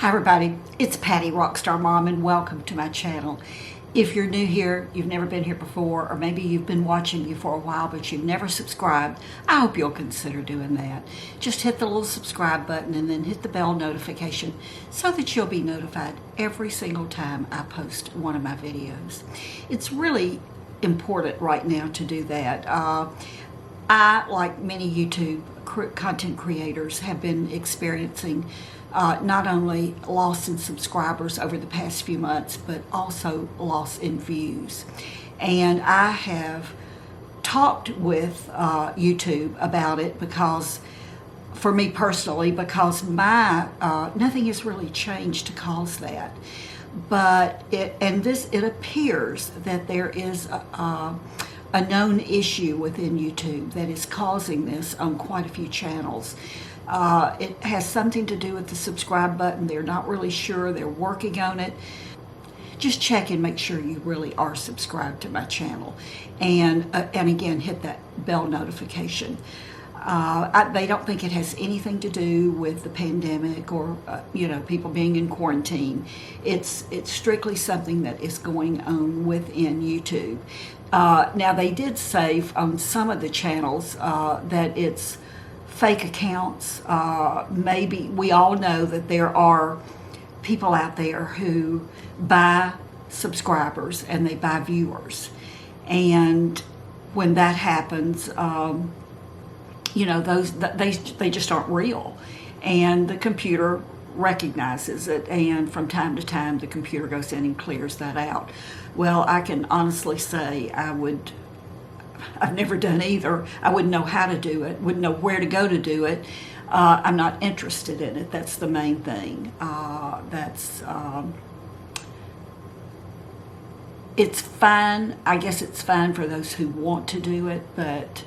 Hi everybody, it's Patty, Rockstar Mom, and welcome to my channel. If you're new here, you've never been here before, or maybe you've been watching me for a while but you've never subscribed, I hope you'll consider doing that. Just hit the little subscribe button and then hit the bell notification so that you'll be notified every single time I post one of my videos. It's really important right now to do that. I, like many YouTube content creators, have been experiencing not only loss in subscribers over the past few months, but also loss in views. And I have talked with YouTube about it because, for me personally, because my nothing has really changed to cause that. But it appears that there is a known issue within YouTube that is causing this on quite a few channels. It has something to do with the subscribe button. They're not really sure. They're working on it. Just check and make sure you really are subscribed to my channel. And again, hit that bell notification. They don't think it has anything to do with the pandemic or people being in quarantine. It's strictly something that is going on within YouTube. Now, they did say on some of the channels that it's fake accounts. Maybe we all know that there are people out there who buy subscribers and they buy viewers, and when that happens, they just aren't real, and the computer recognizes it, and from time to time the computer goes in and clears that out. Well, I can honestly say I've never done either. I wouldn't know how to do it, wouldn't know where to go to do it. I'm not interested in it. That's the main thing. It's fine. I guess it's fine for those who want to do it, but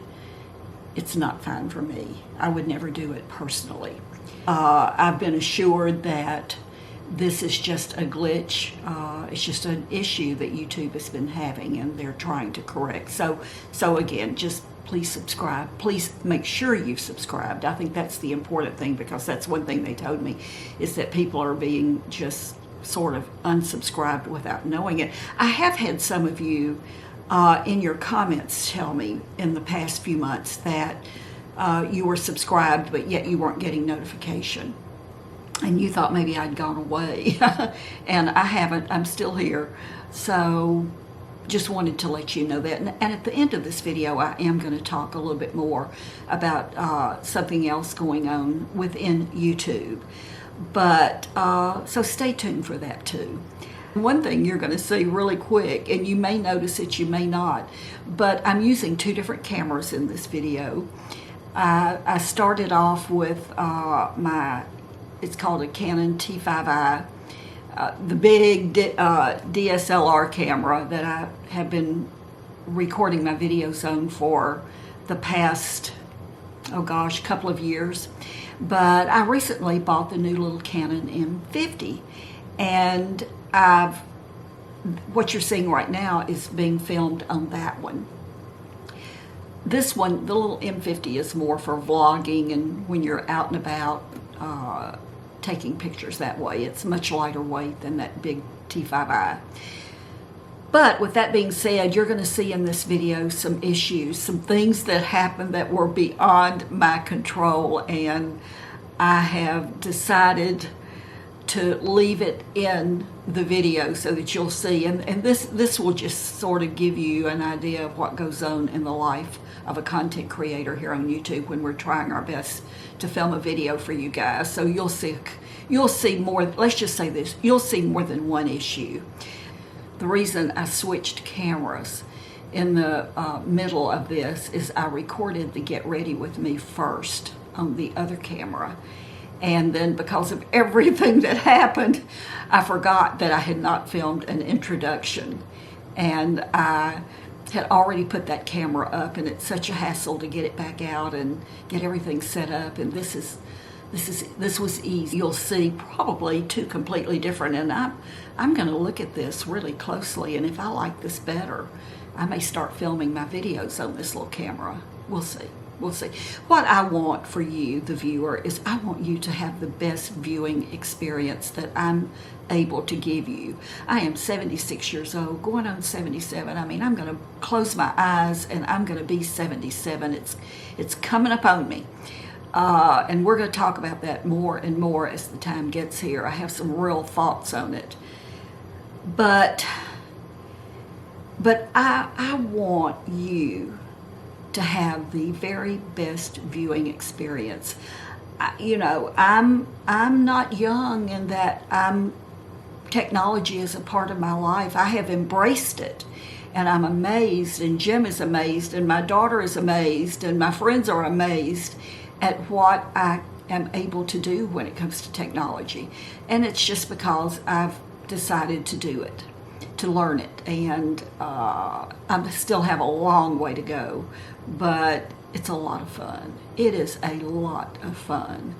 it's not fine for me. I would never do it personally. I've been assured that this is just a glitch. It's just an issue that YouTube has been having and they're trying to correct. So again, just please subscribe. Please make sure you've subscribed. I think that's the important thing, because that's one thing they told me, is that people are being just sort of unsubscribed without knowing it. I have had some of you in your comments tell me in the past few months that you were subscribed but yet you weren't getting notification. And you thought maybe I'd gone away. And I haven't. I'm still here. So just wanted to let you know that. And at the end of this video, I am going to talk a little bit more about something else going on within YouTube. But so stay tuned for that too. One thing you're going to see really quick, and you may notice it, you may not, but I'm using two different cameras in this video. I started off with it's called a Canon T5i, the big DSLR camera that I have been recording my videos on for the past, couple of years. But I recently bought the new little Canon M50, and what you're seeing right now is being filmed on that one. This one, the little M50, is more for vlogging and when you're out and about, taking pictures that way. It's much lighter weight than that big T5i. But with that being said, you're going to see in this video some issues, some things that happened that were beyond my control, and I have decided to leave it in the video so that you'll see, and this will just sort of give you an idea of what goes on in the life of a content creator here on YouTube when we're trying our best to film a video for you guys. So you'll see more. Let's just say this: you'll see more than one issue. The reason I switched cameras in the middle of this is I recorded the Get Ready With Me first on the other camera. And then because of everything that happened, I forgot that I had not filmed an introduction. And I had already put that camera up, and it's such a hassle to get it back out and get everything set up. And this was easy. You'll see probably two completely different, and I'm going to look at this really closely, and if I like this better, I may start filming my videos on this little camera. We'll see. We'll see. What I want for you, the viewer, is I want you to have the best viewing experience that I'm able to give you. I am 76 years old, going on 77. I mean, I'm going to close my eyes and I'm going to be 77. It's coming up on me. And we're going to talk about that more and more as the time gets here. I have some real thoughts on it. But I want you to have the very best viewing experience. I'm not young in that technology is a part of my life. I have embraced it, and I'm amazed, and Jim is amazed, and my daughter is amazed, and my friends are amazed at what I am able to do when it comes to technology. And it's just because I've decided to do it, to learn it, and I still have a long way to go, but it's a lot of fun. It is a lot of fun.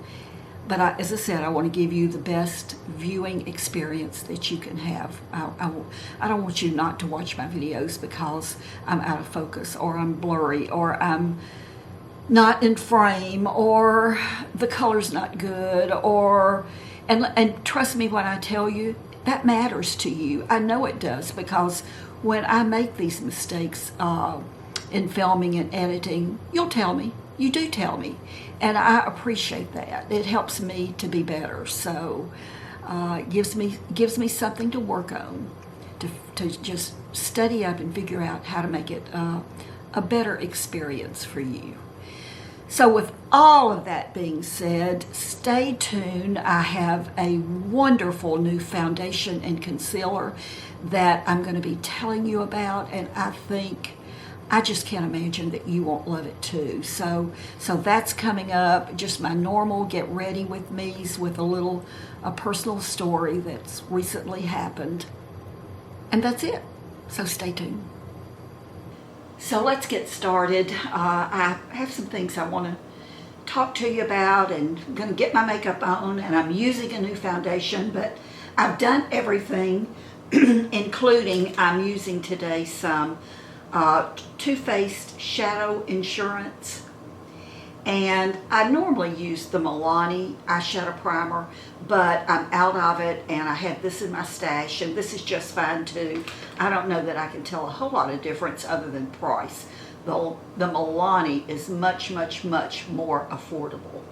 But as I said, I want to give you the best viewing experience that you can have. I don't want you not to watch my videos because I'm out of focus, or I'm blurry, or I'm not in frame, or the color's not good, and trust me when I tell you, that matters to you. I know it does, because when I make these mistakes in filming and editing, you'll tell me. You do tell me, and I appreciate that. It helps me to be better. So it gives me something to work on, to just study up and figure out how to make it a better experience for you. So with all of that being said, stay tuned. I have a wonderful new foundation and concealer that I'm going to be telling you about, and I just can't imagine that you won't love it too. So that's coming up. Just my normal Get Ready With Me's with a personal story that's recently happened. And that's it. So stay tuned. So let's get started. I have some things I want to talk to you about, and I'm going to get my makeup on, and I'm using a new foundation, but I've done everything, including I'm using today some Too Faced Shadow Insurance, and I normally use the Milani eyeshadow primer, but I'm out of it, and I have this in my stash, and this is just fine too. I don't know that I can tell a whole lot of difference other than price. The Milani is much, much, much more affordable.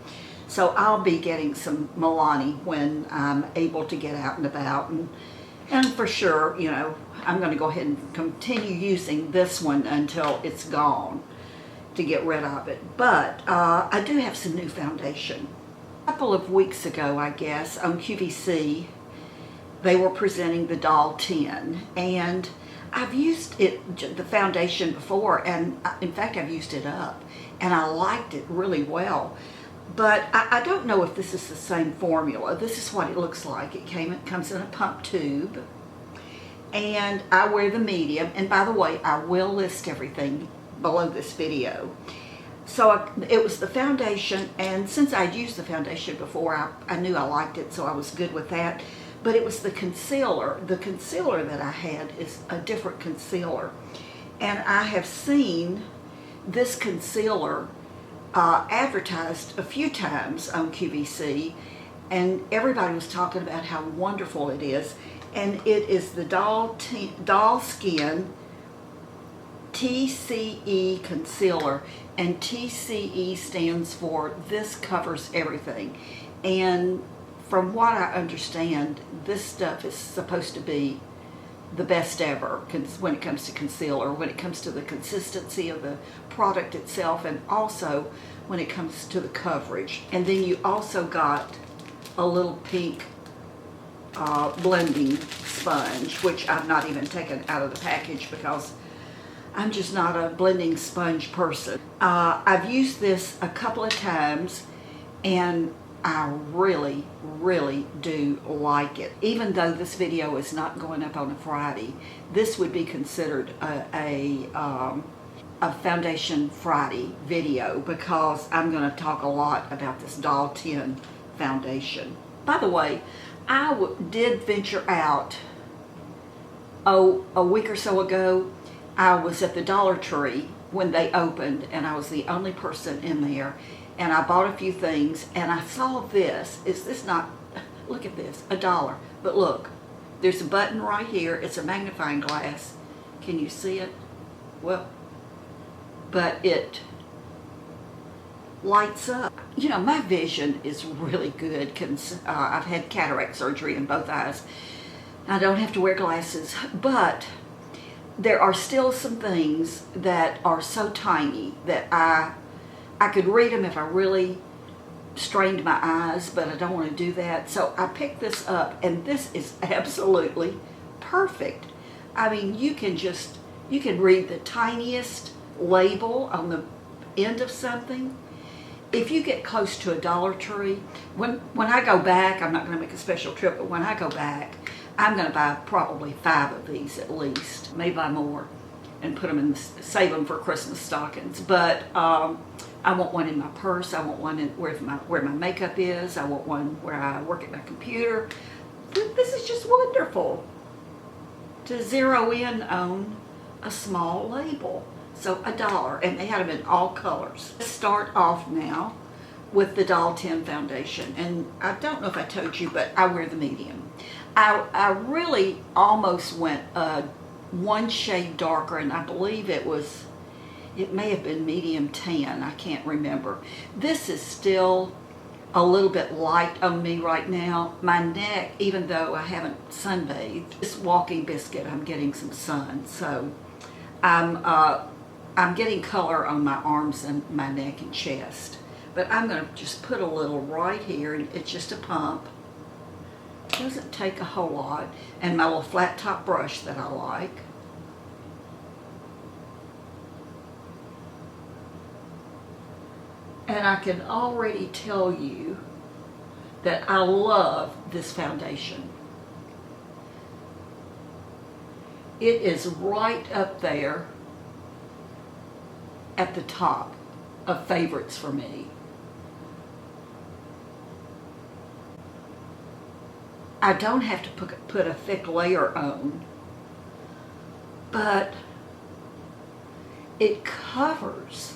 So I'll be getting some Milani when I'm able to get out and about, and for sure, I'm going to go ahead and continue using this one until it's gone to get rid of it. But I do have some new foundation. A couple of weeks ago, I guess, on QVC, they were presenting the Doll 10, and I've used the foundation before, and in fact I've used it up, and I liked it really well. But I don't know if this is the same formula. This is what it looks like. It comes in a pump tube, and I wear the medium. And by the way, I will list everything below this video. So it was the foundation, and since I'd used the foundation before, I knew I liked it, so I was good with that. But it was the concealer. The concealer that I had is a different concealer, and I have seen this concealer advertised a few times on QVC, and everybody was talking about how wonderful it is. And it is the Doll Skin TCE Concealer, and TCE stands for This Covers Everything. And from what I understand, this stuff is supposed to be the best ever when it comes to concealer, when it comes to the consistency of the product itself, and also when it comes to the coverage. And then you also got a little pink blending sponge, which I've not even taken out of the package because I'm just not a blending sponge person. I've used this a couple of times, and I really, really do like it. Even though this video is not going up on a Friday, this would be considered a Foundation Friday video, because I'm going to talk a lot about this Doll 10 foundation. By the way, I did venture out a week or so ago. I was at the Dollar Tree, when they opened, and I was the only person in there, and I bought a few things, and I saw this. Is this not, look at this, $1. But look, there's a button right here. It's a magnifying glass. Can you see it? Well, but it lights up. You know, my vision is really good. I've had cataract surgery in both eyes. I don't have to wear glasses, but there are still some things that are so tiny that I could read them if I really strained my eyes, but I don't want to do that. So I picked this up, and this is absolutely perfect. I mean, you can read the tiniest label on the end of something. If you get close to a Dollar Tree, when I go back, I'm not going to make a special trip, but when I go back, I'm going to buy probably 5 of these at least, maybe buy more, and put them in, save them for Christmas stockings. But I want one in my purse. I want one in where my makeup is. I want one where I work at my computer. This is just wonderful to zero in on a small label. So $1, and they had them in all colors. Let's start off now with the Doll 10 foundation, and I don't know if I told you, but I wear the medium. I really almost went one shade darker, and I believe it may have been medium tan. I can't remember. This is still a little bit light on me right now. My neck, even though I haven't sunbathed, this walking biscuit, I'm getting some sun, so I'm getting color on my arms and my neck and chest. But I'm going to just put a little right here, and it's just a pump. It doesn't take a whole lot. And my little flat top brush that I like. And I can already tell you that I love this foundation. It is right up there at the top of favorites for me. I don't have to put a thick layer on, but it covers.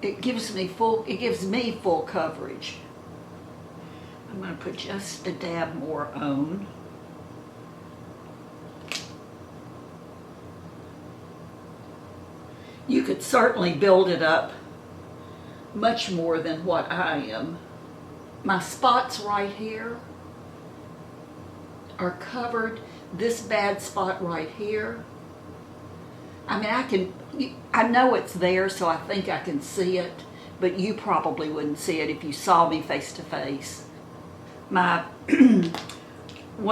It gives me full coverage. I'm going to put just a dab more on. You could certainly build it up much more than what I am. My spots right here are covered. This bad spot right here, I mean, I know it's there, so I think I can see it, but you probably wouldn't see it if you saw me face to face. One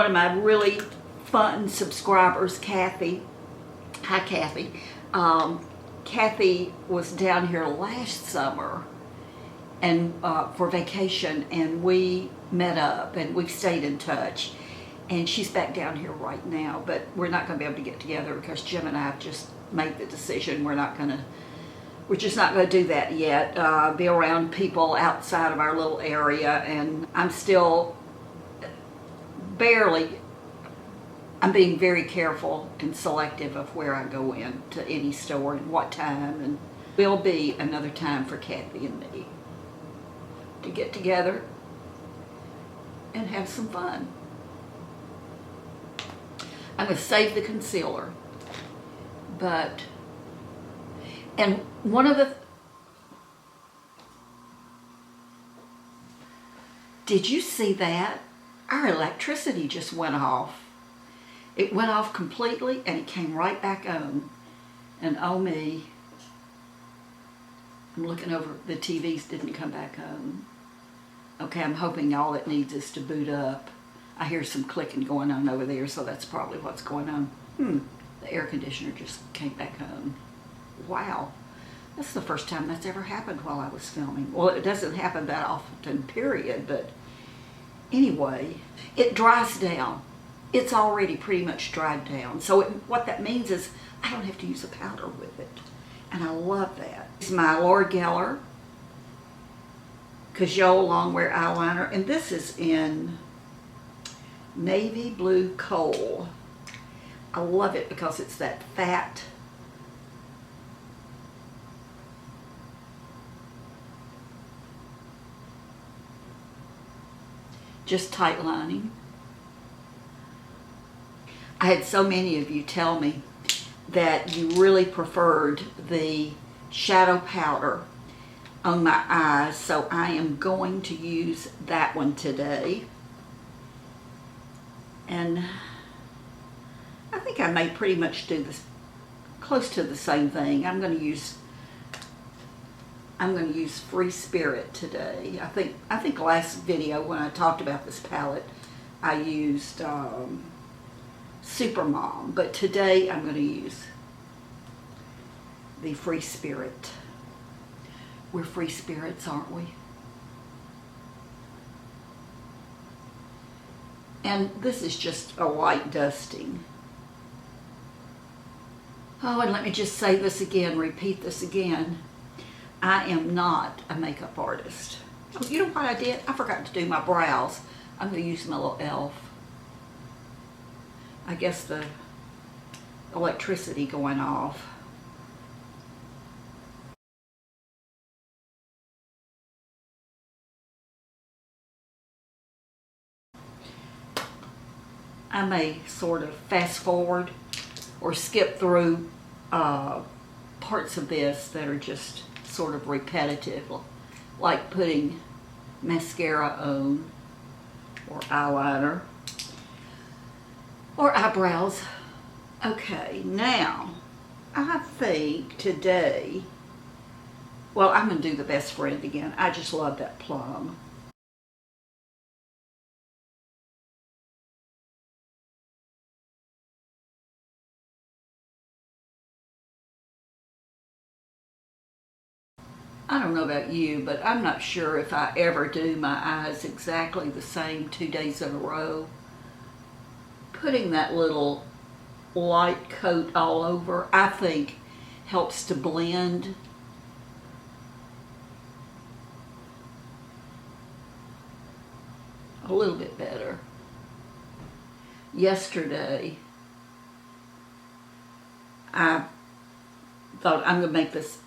of my really fun subscribers, Kathy, hi Kathy, Kathy was down here last summer and for vacation, and we met up and we've stayed in touch, and she's back down here right now, but we're not going to be able to get together because Jim and I have just made the decision we're just not going to do that yet, be around people outside of our little area. And I'm still I'm being very careful and selective of where I go in to any store and what time, and will be another time for Kathy and me to get together and have some fun. I'm going to save the concealer, and one of the, did you see that? Our electricity just went off. It went off completely and it came right back on. And oh me, I'm looking over, the TVs didn't come back on. Okay, I'm hoping all it needs is to boot up. I hear some clicking going on over there, so that's probably what's going on. The air conditioner just came back on. Wow, that's the first time that's ever happened while I was filming. Well, it doesn't happen that often, period, but anyway, it dries down. It's already pretty much dried down. So what that means is I don't have to use a powder with it. And I love that. It's my Lord Geller Cajole Longwear Eyeliner. And this is in Navy Blue Coal. I love it because it's that fat, just tight lining. I had so many of you tell me that you really preferred the shadow powder on my eyes, so I am going to use that one today. And I think I may pretty much do this close to the same thing. I'm going to use Free Spirit today. I think last video when I talked about this palette, I used Supermom, but today I'm going to use the Free Spirit. We're free spirits, aren't we? And this is just a light dusting. Oh, and let me just say this again, repeat this again. I am not a makeup artist. Oh, you know what I did? I forgot to do my brows. I'm going to use my little e.l.f. I guess the electricity going off. I may sort of fast forward or skip through parts of this that are just sort of repetitive, like putting mascara on, or eyeliner, or eyebrows. Okay, now I think today, well, I'm going to do the Best Friend again. I just love that plum. I don't know about you, but I'm not sure if I ever do my eyes exactly the same 2 days in a row. Putting that little light coat all over, I think, helps to blend. A little bit better. Yesterday, I thought I'm going to make this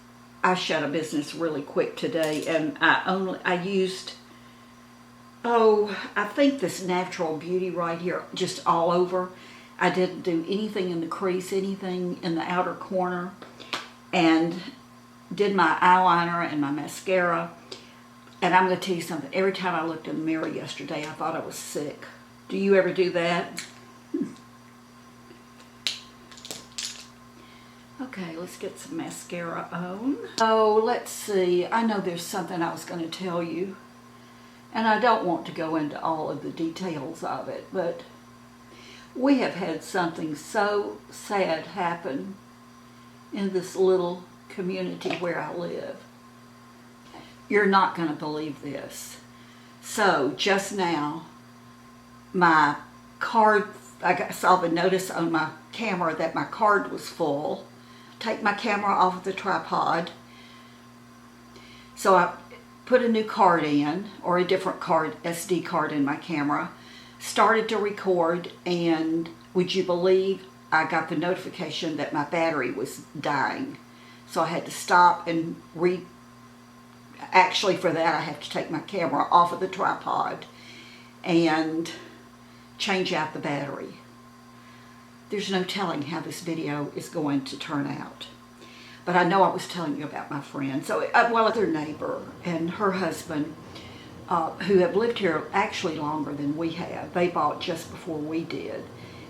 eyeshadow business really quick today, and I used, I think this Natural Beauty right here, just all over. I didn't do anything in the crease, anything in the outer corner, and did my eyeliner and my mascara. And I'm going to tell you something, every time I looked in the mirror yesterday, I thought I was sick. Do you ever do that? Okay, let's get some mascara on. Oh, let's see. I know there's something I was going to tell you, and I don't want to go into all of the details of it, but we have had something so sad happen in this little community where I live. You're not going to believe this. So, just now, my card, I saw the notice on my camera that my card was full. Take my camera off of the tripod. So I put a new card in, or a different card, SD card in my camera, started to record, and would you believe I got the notification that my battery was dying. So I had to stop and actually for that I have to take my camera off of the tripod and change out the battery. There's no telling how this video is going to turn out. But I know I was telling you about my friend. So, well, their neighbor and her husband, who have lived here actually longer than we have. They bought just before we did.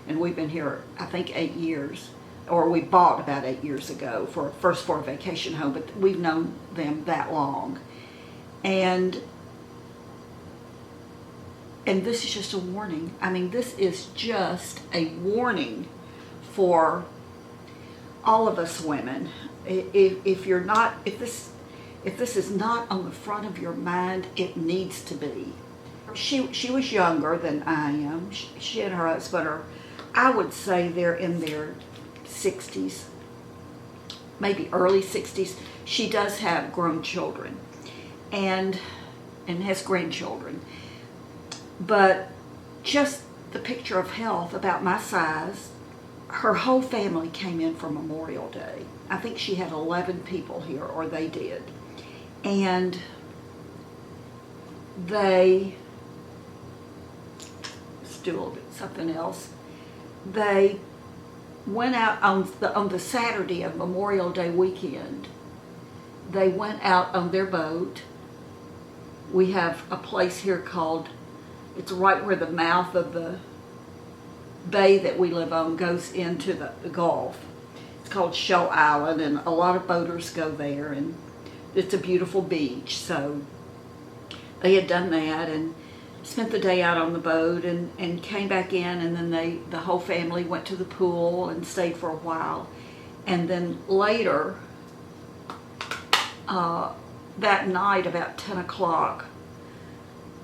And we've been here, I think, 8 years. Or we bought about 8 years ago first for a vacation home. But we've known them that long. And this is just a warning. I mean, this is just a warning for all of us women. If this is not on the front of your mind, it needs to be. She was younger than I am. She and her husband are, I would say they're in their 60s, maybe early 60s. She does have grown children and has grandchildren. But just the picture of health, about my size, her whole family came in for Memorial Day. I think she had 11 people here, or they did. And let's do a little bit something else. They went out on the Saturday of Memorial Day weekend. They went out on their boat. We have a place here called, it's right where the mouth of the bay that we live on goes into the Gulf. It's called Shell Island, and a lot of boaters go there, and it's a beautiful beach. So they had done that and spent the day out on the boat and came back in, and then the whole family went to the pool and stayed for a while. And then later, that night about 10 o'clock,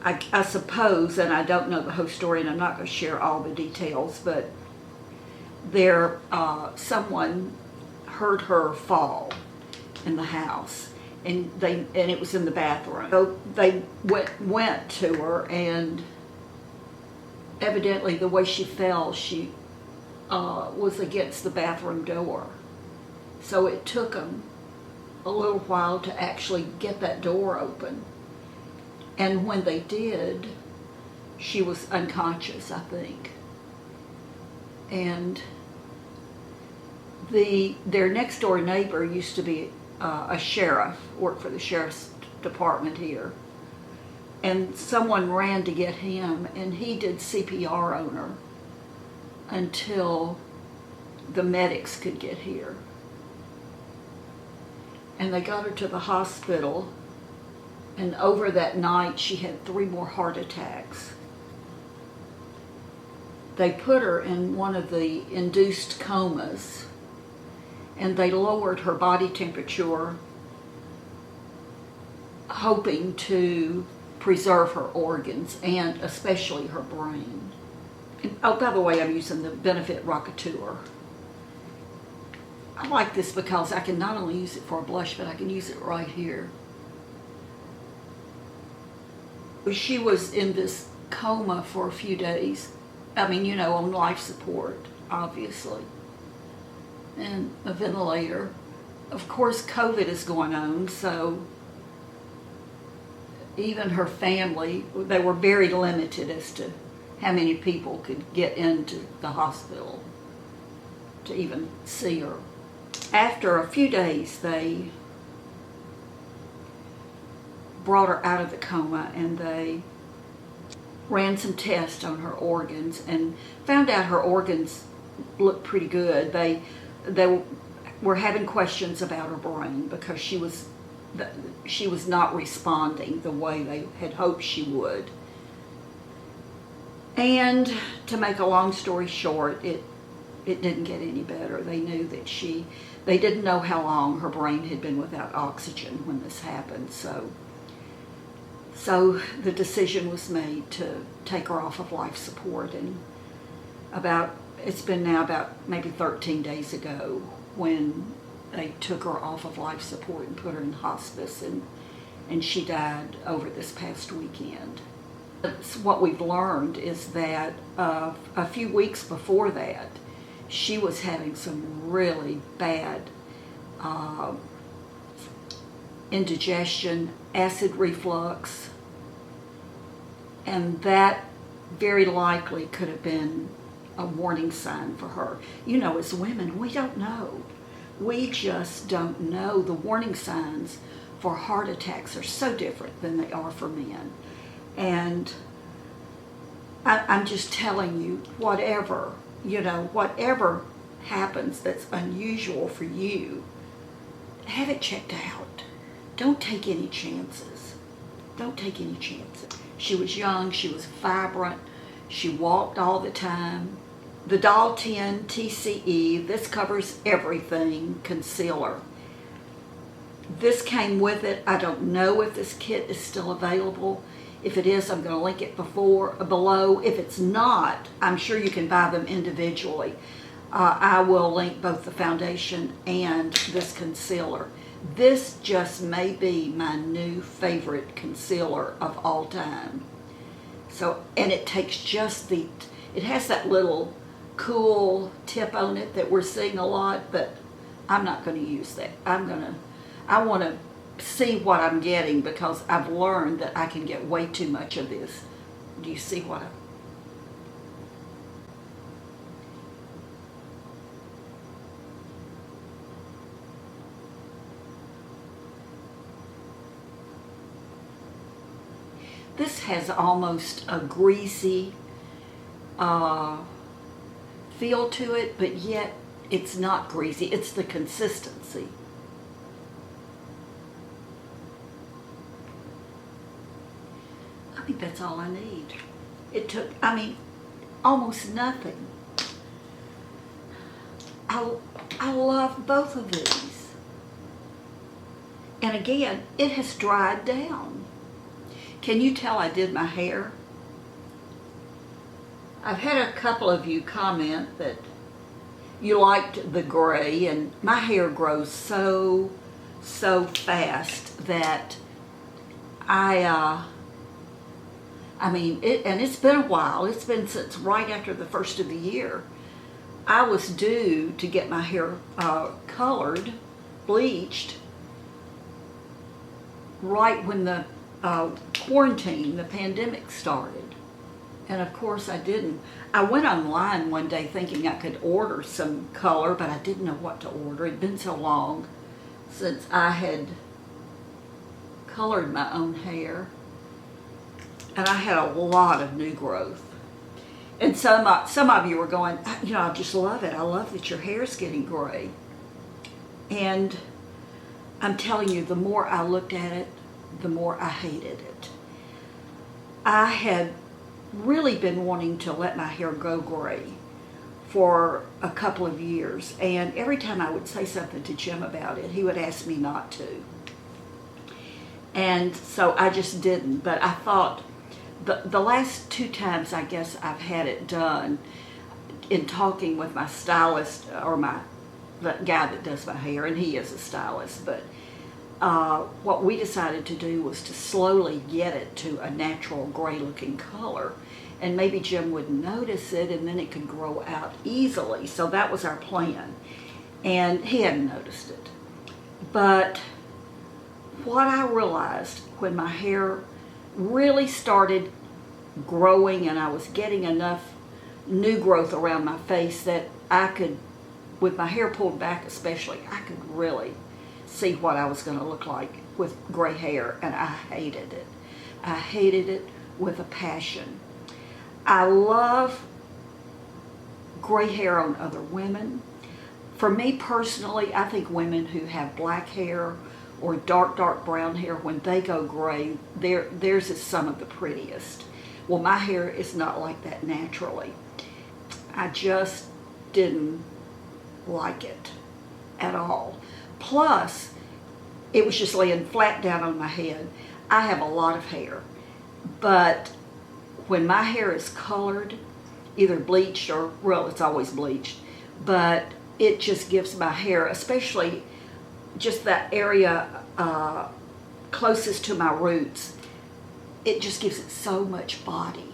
I suppose, and I don't know the whole story, and I'm not going to share all the details, but someone heard her fall in the house, and it was in the bathroom. So they went to her, and evidently the way she fell, she was against the bathroom door. So it took them a little while to actually get that door open. And when they did, she was unconscious, I think. And their next door neighbor used to be a sheriff, worked for the sheriff's department here. And someone ran to get him, and he did CPR on her until the medics could get here. And they got her to the hospital, and over that night she had 3 more heart attacks. They put her in one of the induced comas, and they lowered her body temperature, hoping to preserve her organs, and especially her brain. And, oh, by the way, I'm using the Benefit Rocketeur. I like this because I can not only use it for a blush, but I can use it right here. She was in this coma for a few days. I mean, you know, on life support, obviously, and a ventilator. Of course, COVID is going on, so even her family, they were very limited as to how many people could get into the hospital to even see her. After a few days, they brought her out of the coma, and they ran some tests on her organs and found out her organs looked pretty good. They were having questions about her brain because she was not responding the way they had hoped she would. And to make a long story short, it didn't get any better. They knew that they didn't know how long her brain had been without oxygen when this happened. So the decision was made to take her off of life support, and it's been now about maybe 13 days ago when they took her off of life support and put her in hospice, and she died over this past weekend. What we've learned is that a few weeks before that, she was having some really bad indigestion, acid reflux, and that very likely could have been a warning sign for her. You know, as women, we don't know. We just don't know. The warning signs for heart attacks are so different than they are for men. And I'm just telling you, whatever happens that's unusual for you, have it checked out. Don't take any chances. Don't take any chances. She was young, she was vibrant, she walked all the time. The Doll 10 TCE, this covers everything, concealer. This came with it. I don't know if this kit is still available. If it is, I'm going to link it below. If it's not, I'm sure you can buy them individually. I will link both the foundation and this concealer. This just may be my new favorite concealer of all time. So, and it takes it has that little cool tip on it that we're seeing a lot, but I'm not going to use that. I want to see what I'm getting, because I've learned that I can get way too much of this. Do you see what I... This has almost a greasy feel to it, but yet it's not greasy. It's the consistency. I think that's all I need. It took, I mean, almost nothing. I love both of these. And again, it has dried down. Can you tell I did my hair? I've had a couple of you comment that you liked the gray, and my hair grows so fast that I mean, and it's been a while. It's been since right after the first of the year. I was due to get my hair colored, bleached, right when the quarantine, the pandemic started. And of course I didn't. I went online one day thinking I could order some color, but I didn't know what to order. It'd been so long since I had colored my own hair. And I had a lot of new growth. And some of you were going, you know, I just love it. I love that your hair's getting gray. And I'm telling you, the more I looked at it, the more I hated it. I had really been wanting to let my hair go gray for a couple of years, and every time I would say something to Jim about it, he would ask me not to. And so I just didn't. But I thought the last 2 times I guess I've had it done, in talking with my stylist, or the guy that does my hair, and he is a stylist, but what we decided to do was to slowly get it to a natural gray looking color, and maybe Jim wouldn't notice it, and then it could grow out easily. So that was our plan, and he hadn't noticed it. But what I realized when my hair really started growing and I was getting enough new growth around my face that I could, with my hair pulled back especially, I could really see what I was going to look like with gray hair, and I hated it. I hated it with a passion. I love gray hair on other women. For me personally, I think women who have black hair or dark brown hair, when they go gray, theirs is some of the prettiest. Well, my hair is not like that naturally. I just didn't like it at all. Plus, it was just laying flat down on my head. I have a lot of hair, but when my hair is colored, either bleached or, well, it's always bleached, but it just gives my hair, especially just that area closest to my roots, it just gives it so much body.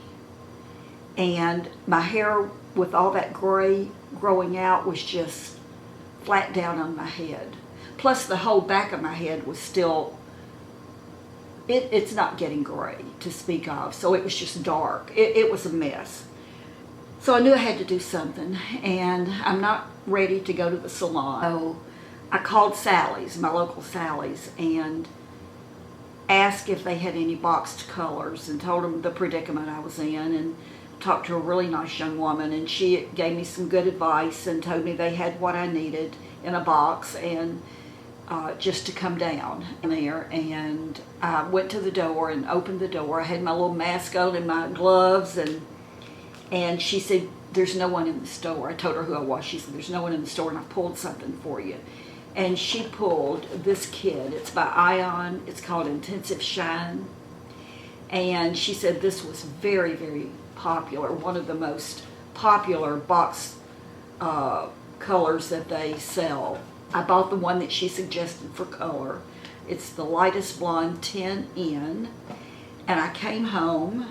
And my hair, with all that gray growing out, was just flat down on my head. Plus the whole back of my head was still, it's not getting gray to speak of, so it was just dark. It was a mess. So I knew I had to do something, and I'm not ready to go to the salon. So I called Sally's, my local Sally's, and asked if they had any boxed colors, and told them the predicament I was in, and talked to a really nice young woman, and she gave me some good advice and told me they had what I needed in a box, and just to come down there. And I went to the door and opened the door. I had my little mask on and my gloves, and she said, "There's no one in the store." I told her who I was. She said, "There's no one in the store, and I pulled something for you." And she pulled this kit. It's by Ion. It's called Intensive Shine. And she said this was very, very popular, one of the most popular box colors that they sell. I bought the one that she suggested for color. It's the lightest blonde 10N. And I came home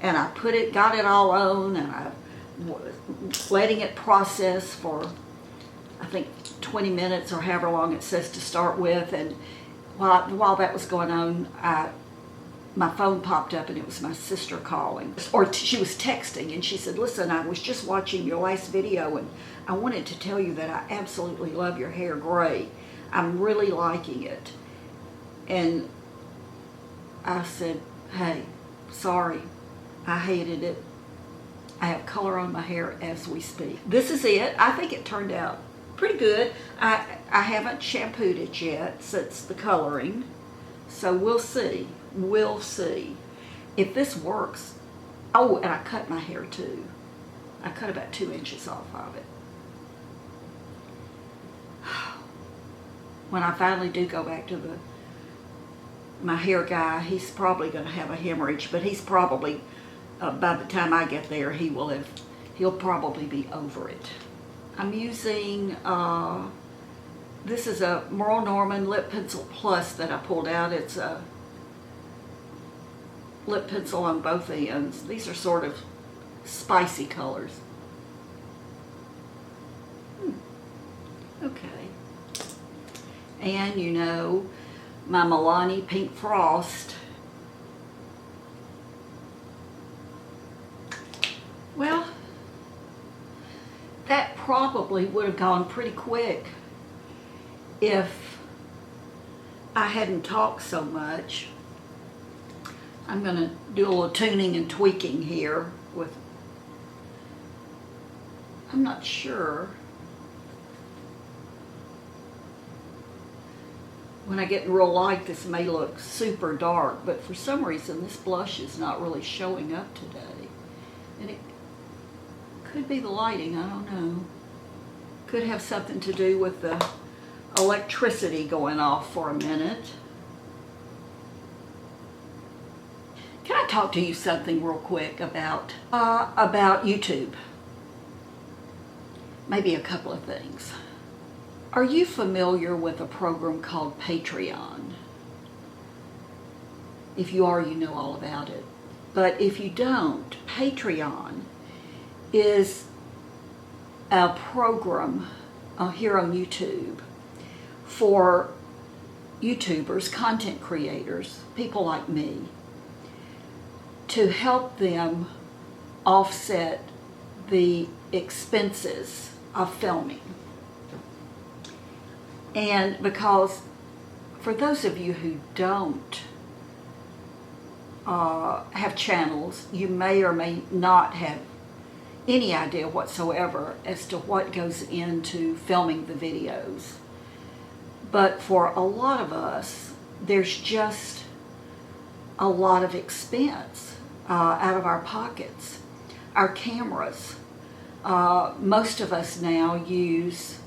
and I got it all on, and I letting it process for, I think, 20 minutes or however long it says to start with. And while that was going on, my phone popped up and it was my sister calling. Or she was texting and she said, listen, I was just watching your last video and I wanted to tell you that I absolutely love your hair gray. I'm really liking it. And I said, hey, sorry, I hated it. I have color on my hair as we speak. This is it. I think it turned out pretty good. I haven't shampooed it yet since the coloring, so we'll see. We'll see if this works. Oh, and I cut my hair too. I cut about 2 inches off of it. When I finally do go back to my hair guy, he's probably going to have a hemorrhage, but he's probably, by the time I get there, he'll probably be over it. I'm using, this is a Merle Norman Lip Pencil Plus that I pulled out. It's a lip pencil on both ends. These are sort of spicy colors. Okay. And you know, my Milani Pink Frost. Well, that probably would have gone pretty quick if I hadn't talked so much. I'm going to do a little tuning and tweaking here with, I'm not sure. When I get in real light, this may look super dark, but for some reason this blush is not really showing up today. And it could be the lighting, I don't know. Could have something to do with the electricity going off for a minute. Can I talk to you something real quick about YouTube? Maybe a couple of things. Are you familiar with a program called Patreon? If you are, you know all about it. But if you don't, Patreon is a program here on YouTube for YouTubers, content creators, people like me, to help them offset the expenses of filming. And because for those of you who don't have channels, you may or may not have any idea whatsoever as to what goes into filming the videos. But for a lot of us, there's just a lot of expense out of our pockets. Our cameras, most of us now use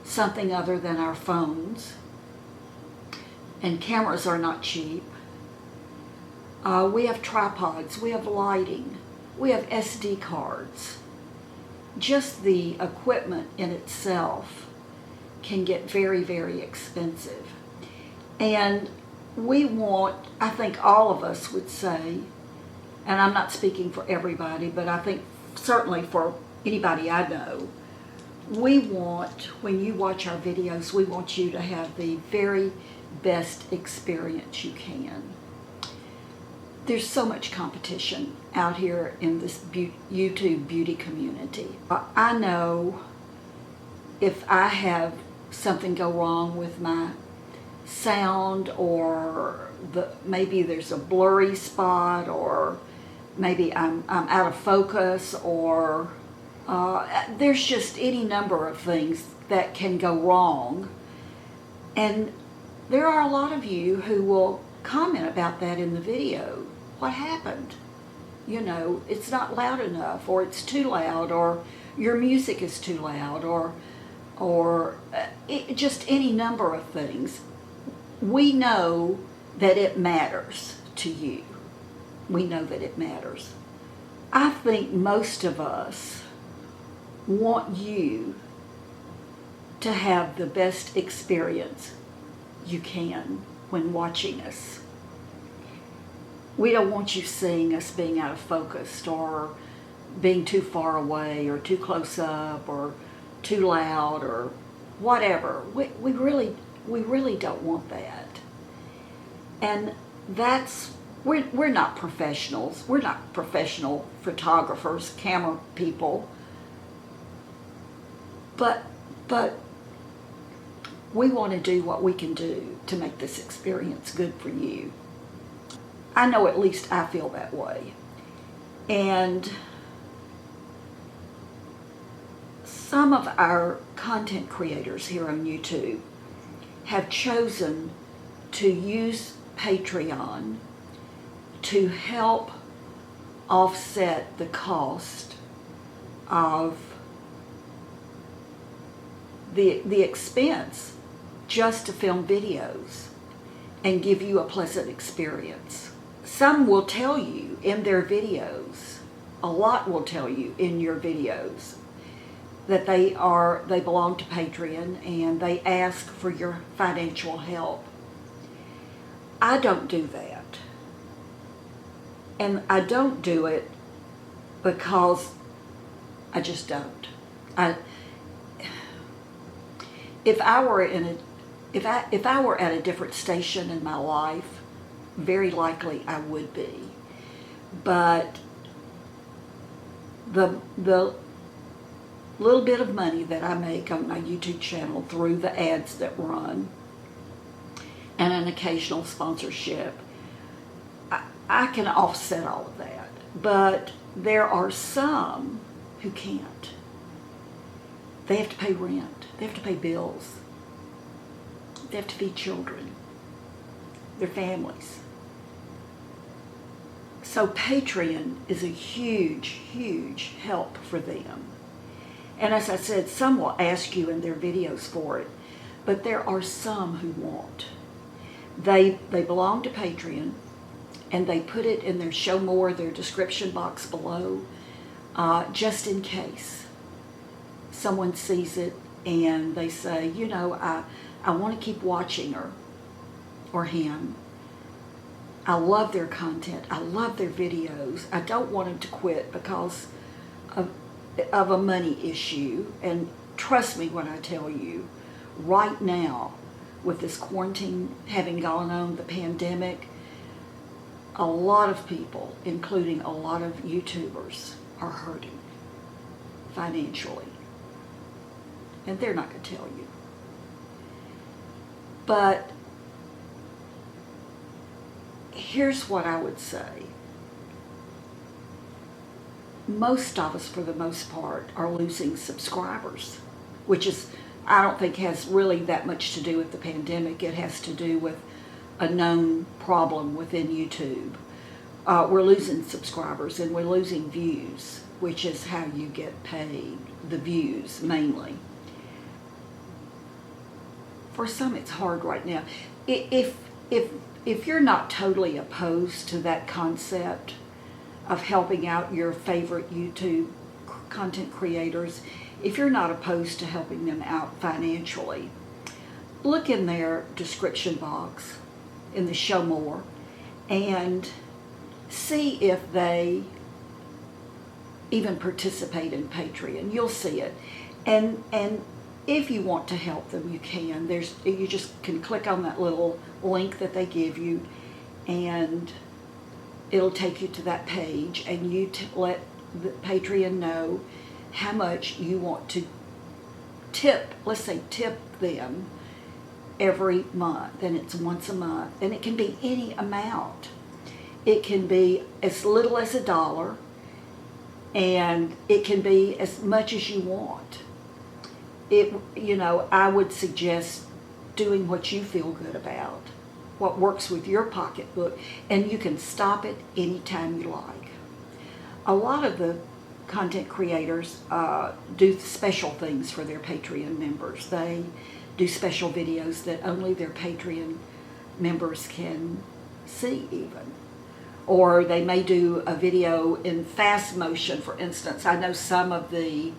something other than our phones, and cameras are not cheap. We have tripods, we have lighting, we have SD cards. Just the equipment in itself can get very, very expensive. And we want, I think all of us would say, and I'm not speaking for everybody, but I think certainly for anybody I know, we want, when you watch our videos, we want you to have the very best experience you can. There's so much competition out here in this YouTube beauty community. I know if I have something go wrong with my sound, or maybe there's a blurry spot, or maybe I'm out of focus, or there's just any number of things that can go wrong. And there are a lot of you who will comment about that in the video. What happened? You know, it's not loud enough, or it's too loud, or your music is too loud, or just any number of things. We know that it matters to you. We know that it matters. I think most of us want you to have the best experience you can when watching us. We don't want you seeing us being out of focus, or being too far away or too close up or too loud or whatever. We really don't want that. And we're not professionals. We're not professional photographers, camera people. But we want to do what we can do to make this experience good for you. I know at least I feel that way. And some of our content creators here on YouTube have chosen to use Patreon to help offset the cost of the expense just to film videos and give you a pleasant experience. Some will tell you in their videos, a lot will tell you in your videos, that they belong to Patreon and they ask for your financial help. I don't do that. And I don't do it because I just don't. If I were at a different station in my life, very likely I would be. But the little bit of money that I make on my YouTube channel through the ads that run and an occasional sponsorship, I can offset all of that. But there are some who can't. They have to pay rent. They have to pay bills. They have to feed children, their families. So Patreon is a huge, huge help for them. And as I said, some will ask you in their videos for it, but there are some who won't. They belong to Patreon, and they put it in their show more, their description box below, just in case someone sees it and they say, you know, I want to keep watching her or him. I love their content. I love their videos. I don't want them to quit because of a money issue. And trust me when I tell you, right now, with this quarantine having gone on, the pandemic, a lot of people, including a lot of YouTubers, are hurting financially. And they're not going to tell you. But here's what I would say. Most of us, for the most part, are losing subscribers, which is, I don't think has really that much to do with the pandemic. It has to do with a known problem within YouTube. We're losing subscribers and we're losing views, which is how you get paid, the views mainly. For some, it's hard right now. If you're not totally opposed to that concept of helping out your favorite YouTube content creators, if you're not opposed to helping them out financially, look in their description box in the show more and see if they even participate in Patreon. You'll see it. And if you want to help them, you can. You just can click on that little link that they give you, and it'll take you to that page, and you let the Patreon know how much you want to tip. Let's say tip them every month, and it's once a month, and it can be any amount. It can be as little as $1, and it can be as much as you want. I would suggest doing what you feel good about, what works with your pocketbook, and you can stop it anytime you like. A lot of the content creators do special things for their Patreon members. They do special videos that only their Patreon members can see even. Or they may do a video in fast motion, for instance. I know some of the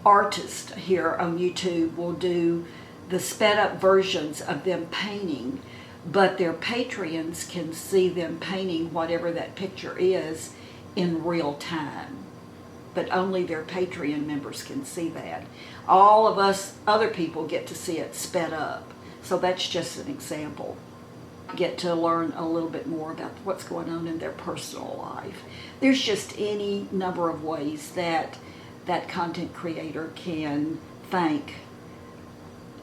artists here on YouTube will do the sped up versions of them painting, but their Patreons can see them painting whatever that picture is in real time. but only their Patreon members can see that. All of us other people get to see it sped up. So that's just an example. Get to learn a little bit more about what's going on in their personal life. There's just any number of ways that that content creator can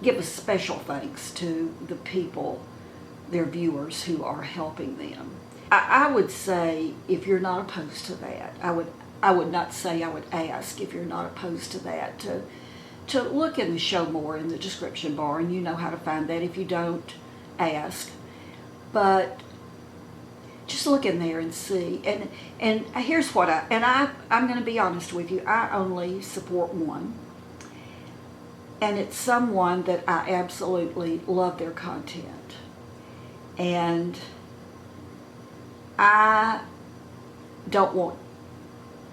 give a special thanks to the people, their viewers, who are helping them. I would say, if you're not opposed to that, I would not say, I would ask, if you're not opposed to that, to look in the show more in the description bar, and you know how to find that. If you don't, ask. But just look in there and see. And here's what I'm going to be honest with you. I only support one. And it's someone that I absolutely love their content. And I don't want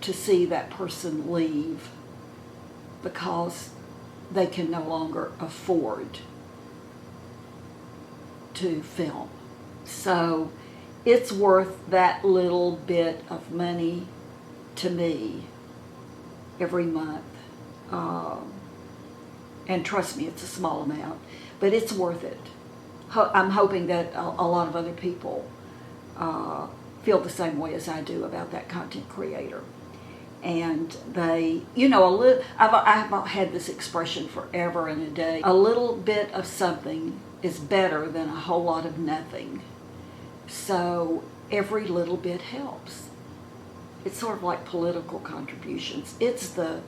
to see that person leave because they can no longer afford to film. So it's worth that little bit of money to me every month. And trust me, it's a small amount, but it's worth it. I'm hoping that a lot of other people feel the same way as I do about that content creator. And they, I've had this expression forever and a day. A little bit of something is better than a whole lot of nothing. So every little bit helps. It's sort of like political contributions. The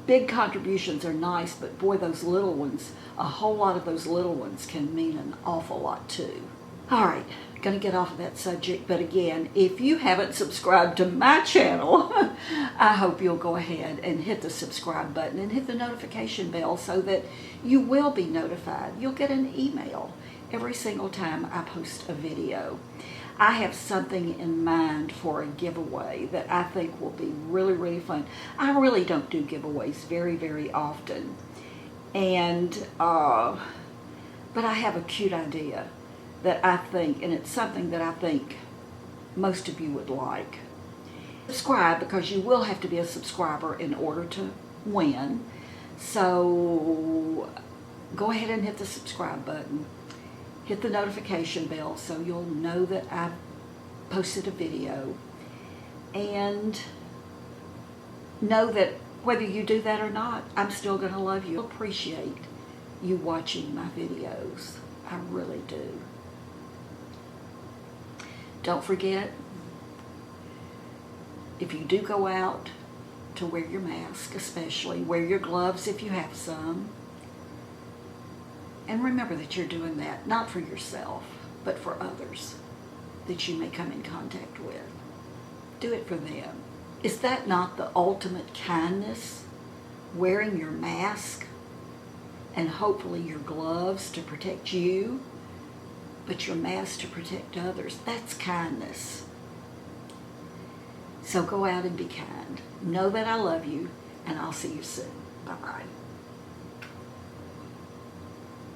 big contributions are nice, but boy, those little ones, a whole lot of those little ones can mean an awful lot too. All right, going to get off of that subject, but again, if you haven't subscribed to my channel, I hope you'll go ahead and hit the subscribe button and hit the notification bell so that you will be notified. You'll get an email every single time I post a video. I have something in mind for a giveaway that I think will be really, really fun. I really don't do giveaways very, very often. But I have a cute idea that I think, and it's something that I think most of you would like. Subscribe, because you will have to be a subscriber in order to win. So go ahead and hit the subscribe button. Hit the notification bell so you'll know that I've posted a video. And know that whether you do that or not, I'm still going to love you. I appreciate you watching my videos. I really do. Don't forget, if you do go out, to wear your mask, especially. Wear your gloves if you have some. And remember that you're doing that not for yourself, but for others that you may come in contact with. Do it for them. Is that not the ultimate kindness? Wearing your mask and hopefully your gloves to protect you, but your mask to protect others. That's kindness. So go out and be kind. Know that I love you, and I'll see you soon. Bye-bye.